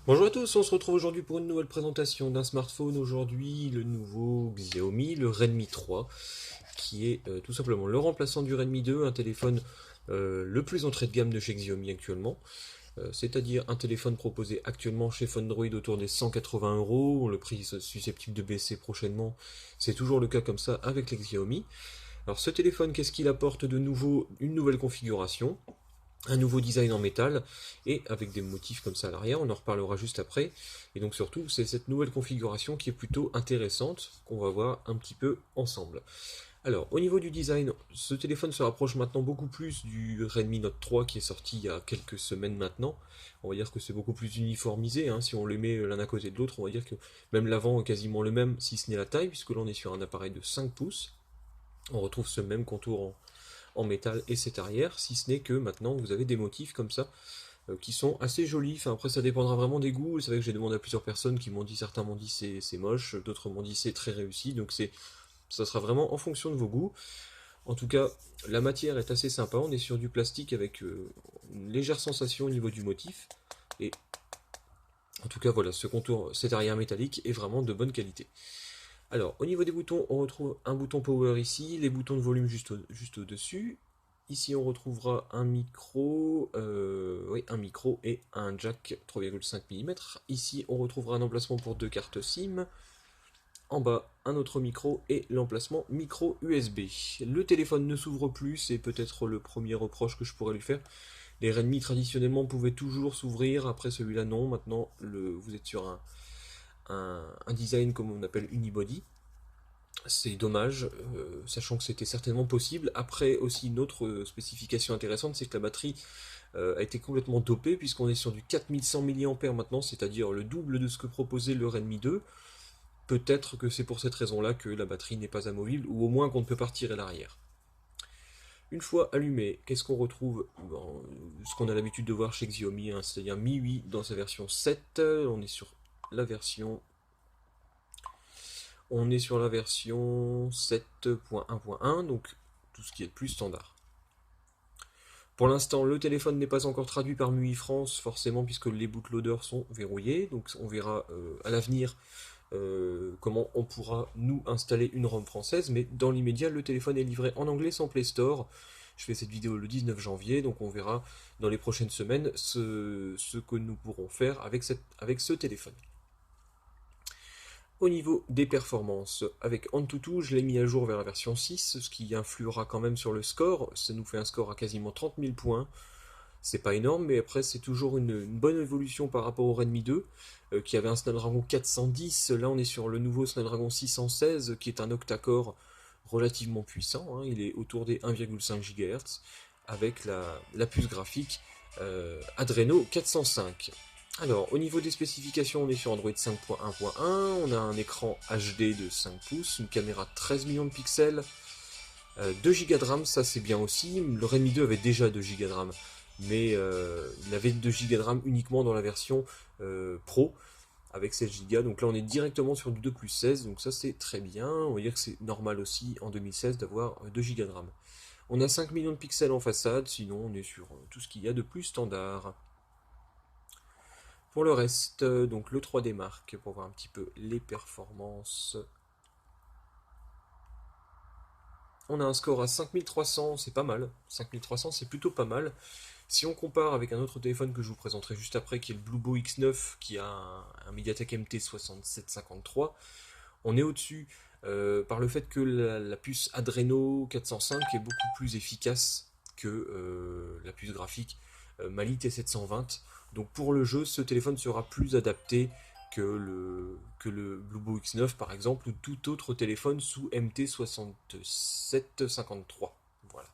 Bonjour à tous, on se retrouve aujourd'hui pour une nouvelle présentation d'un smartphone. Aujourd'hui, le nouveau Xiaomi, le Redmi 3, qui est tout simplement le remplaçant du Redmi 2, un téléphone le plus entrée de gamme de chez Xiaomi actuellement. C'est-à-dire un téléphone proposé actuellement chez Fundroid autour des 180 euros, le prix est susceptible de baisser prochainement, c'est toujours le cas comme ça avec les Xiaomi. Alors ce téléphone, qu'est-ce qu'il apporte de nouveau? Une nouvelle configuration, un nouveau design en métal et avec des motifs comme ça à l'arrière, on en reparlera juste après. Et donc surtout, c'est cette nouvelle configuration qui est plutôt intéressante, qu'on va voir un petit peu ensemble. Alors, au niveau du design, ce téléphone se rapproche maintenant beaucoup plus du Redmi Note 3 qui est sorti il y a quelques semaines maintenant. On va dire que c'est beaucoup plus uniformisé, hein. Si on les met l'un à côté de l'autre, on va dire que même l'avant est quasiment le même, si ce n'est la taille, puisque là on est sur un appareil de 5 pouces. On retrouve ce même contour en métal et cet arrière, si ce n'est que maintenant vous avez des motifs comme ça qui sont assez jolis. Enfin, après, ça dépendra vraiment des goûts. C'est vrai que j'ai demandé à plusieurs personnes qui m'ont dit, certains m'ont dit c'est moche, d'autres m'ont dit c'est très réussi. Donc ça sera vraiment en fonction de vos goûts. En tout cas, la matière est assez sympa. On est sur du plastique avec une légère sensation au niveau du motif. Et en tout cas, voilà, ce contour, cet arrière métallique est vraiment de bonne qualité. Alors, au niveau des boutons, on retrouve un bouton power ici, les boutons de volume juste au-dessus. Ici, on retrouvera un micro et un jack 3,5 mm. Ici, on retrouvera un emplacement pour deux cartes SIM. En bas, un autre micro et l'emplacement micro USB. Le téléphone ne s'ouvre plus, c'est peut-être le premier reproche que je pourrais lui faire. Les Redmi traditionnellement pouvaient toujours s'ouvrir, après celui-là non. Maintenant, vous êtes sur un design comme on appelle unibody. C'est dommage, sachant que c'était certainement possible. Après, aussi, une autre spécification intéressante, c'est que la batterie a été complètement dopée, puisqu'on est sur du 4100 mAh maintenant, c'est-à-dire le double de ce que proposait le Redmi 2. Peut-être que c'est pour cette raison-là que la batterie n'est pas amovible, ou au moins qu'on ne peut pas retirer l'arrière. Une fois allumé, qu'est-ce qu'on retrouve? Ce qu'on a l'habitude de voir chez Xiaomi, hein, c'est-à-dire MIUI dans sa version 7. On est sur la version On est sur la version 7.1.1, donc tout ce qui est de plus standard. Pour l'instant, le téléphone n'est pas encore traduit par MUI France, forcément, puisque les bootloaders sont verrouillés. Donc on verra à l'avenir comment on pourra nous installer une ROM française. Mais dans l'immédiat, le téléphone est livré en anglais sans Play Store. Je fais cette vidéo le 19 janvier, donc on verra dans les prochaines semaines ce que nous pourrons faire avec ce téléphone. Au niveau des performances, avec Antutu, je l'ai mis à jour vers la version 6, ce qui influera quand même sur le score. Ça nous fait un score à quasiment 30 000 points. C'est pas énorme, mais après, c'est toujours une bonne évolution par rapport au Redmi 2, qui avait un Snapdragon 410. Là, on est sur le nouveau Snapdragon 616, qui est un octa-core relativement puissant, hein. Il est autour des 1,5 GHz, avec la puce graphique Adreno 405. Alors, au niveau des spécifications, on est sur Android 5.1.1, on a un écran HD de 5 pouces, une caméra de 13 millions de pixels, 2 Go de RAM, ça c'est bien aussi. Le Redmi 2 avait déjà 2 Go de RAM, mais il avait 2 Go de RAM uniquement dans la version Pro, avec 16 Go. Donc là, on est directement sur du 2 plus 16, donc ça c'est très bien. On va dire que c'est normal aussi en 2016 d'avoir 2 Go de RAM. On a 5 millions de pixels en façade, sinon on est sur tout ce qu'il y a de plus standard. Pour le reste, donc le 3D Mark, pour voir un petit peu les performances. On a un score à 5300, c'est pas mal. 5300, c'est plutôt pas mal. Si on compare avec un autre téléphone que je vous présenterai juste après, qui est le Bluebo X9, qui a un MediaTek MT 6753, on est au-dessus par le fait que la puce Adreno 405 est beaucoup plus efficace que la puce graphique Mali T720. Donc pour le jeu, ce téléphone sera plus adapté que le Bluebo X9 par exemple, ou tout autre téléphone sous MT 6753. Voilà.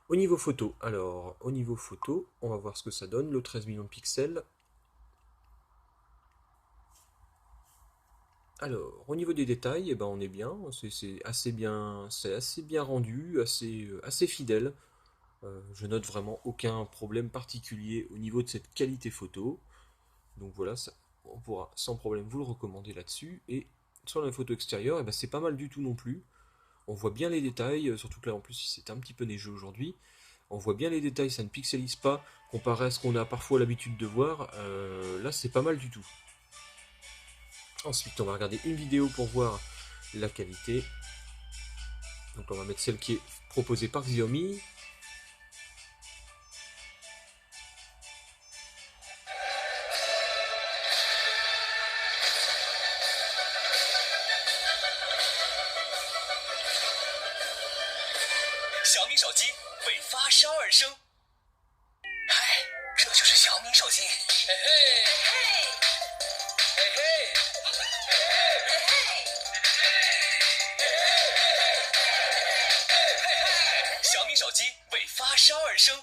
Au niveau photo, alors au niveau photo, on va voir ce que ça donne, le 13 millions de pixels. Alors, au niveau des détails, eh ben, on est bien, c'est assez bien rendu, assez fidèle. Je note vraiment aucun problème particulier au niveau de cette qualité photo. Donc voilà, ça, on pourra sans problème vous le recommander là-dessus. Et sur la photo extérieure, eh ben, c'est pas mal du tout non plus. On voit bien les détails, surtout que là en plus c'est un petit peu neigeux aujourd'hui. On voit bien les détails, ça ne pixelise pas, comparé à ce qu'on a parfois l'habitude de voir. Là, c'est pas mal du tout. Ensuite, on va regarder une vidéo pour voir la qualité. Donc on va mettre celle qui est proposée par Xiaomi. Xiaomi 手机为发烧而生。嗨，这就是小米手机。嘿嘿，嘿嘿，嘿嘿，小米手机为发烧而生。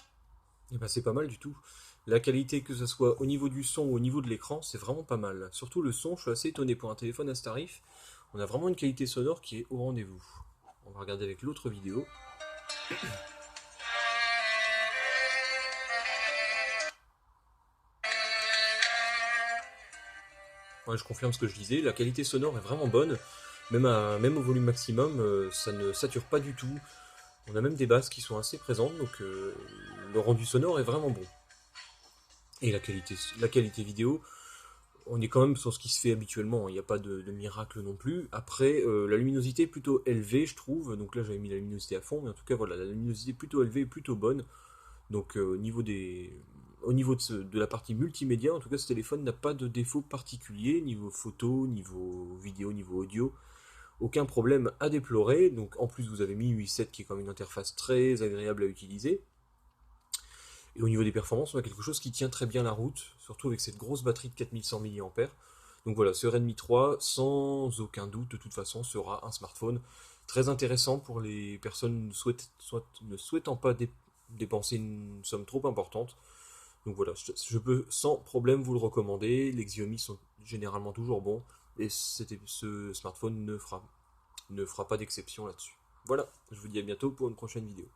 Et ben c'est pas mal du tout. La qualité, que ce soit au niveau du son ou au niveau de l'écran, c'est vraiment pas mal. Surtout le son, je suis assez étonné pour un téléphone à ce tarif. On a vraiment une qualité sonore qui est au rendez-vous. On va regarder avec l'autre vidéo. Ouais, je confirme ce que je disais, la qualité sonore est vraiment bonne, même au volume maximum, ça ne sature pas du tout. On a même des basses qui sont assez présentes, donc le rendu sonore est vraiment bon. Et la qualité vidéo, on est quand même sur ce qui se fait habituellement, il n'y a pas de miracle non plus. Après, la luminosité est plutôt élevée, je trouve, donc là j'avais mis la luminosité à fond, mais en tout cas voilà, la luminosité est plutôt élevée et plutôt bonne. Donc au niveau de la partie multimédia, en tout cas ce téléphone n'a pas de défaut particulier, niveau photo, niveau vidéo, niveau audio, aucun problème à déplorer. Donc en plus vous avez MIUI 7 qui est quand même une interface très agréable à utiliser. Et au niveau des performances, on a quelque chose qui tient très bien la route, surtout avec cette grosse batterie de 4100 mAh. Donc voilà, ce Redmi 3, sans aucun doute, de toute façon, sera un smartphone très intéressant pour les personnes ne souhaitant pas dépenser une somme trop importante. Donc voilà, je peux sans problème vous le recommander. Les Xiaomi sont généralement toujours bons et ce smartphone ne fera pas d'exception là-dessus. Voilà, je vous dis à bientôt pour une prochaine vidéo.